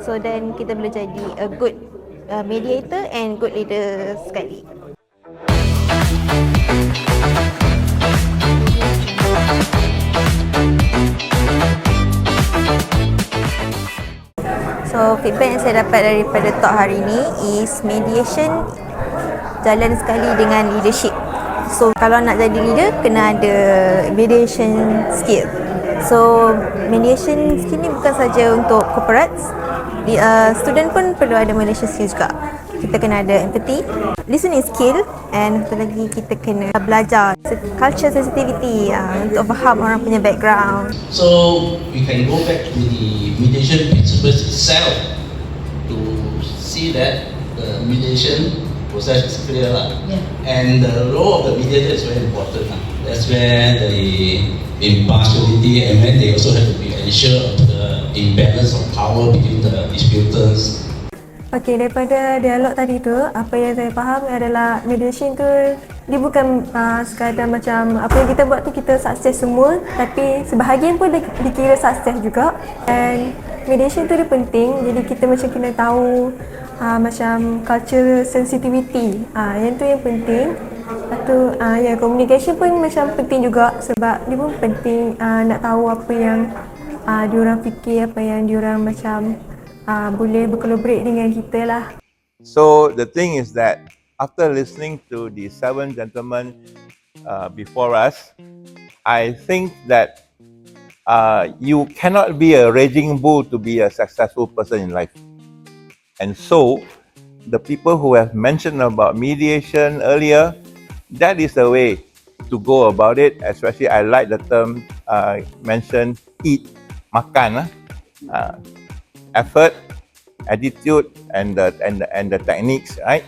So then kita boleh jadi a good mediator and good leader sekali. So feedback yang saya dapat daripada talk hari ni is mediation jalan sekali dengan leadership. So kalau nak jadi leader kena ada mediation skill. So mediation skill ni bukan saja untuk corporates, student pun perlu ada mediation skill juga. Kita kena ada empathy, listening skill, and satu lagi kita kena belajar culture sensitivity untuk faham orang punya background. So we can go back to the mediation principles itself to see that the mediation process is clear and the role of the mediator is very important. That's where the impartiality and when they also have to be ensured of the imbalance of power between the disputants. Okey, daripada dialog tadi tu, apa yang saya faham adalah mediation tu dia bukan sekadar macam apa yang kita buat tu kita sukses semua, tapi sebahagian pun dikira sukses juga. And mediation tu dia penting, jadi kita macam kena tahu macam culture sensitivity. Yang tu yang penting. Lepas tu communication pun macam penting juga sebab dia pun penting nak tahu apa yang diorang fikir, apa yang diorang macam boleh bercollaborate dengan kita lah. So the thing is that after listening to the 7 gentlemen before us, I think that you cannot be a raging bull to be a successful person in life. And so the people who have mentioned about mediation earlier, that is the way to go about it. Especially I like the term mentioned, eat, makan. Effort, attitude, and the techniques, right?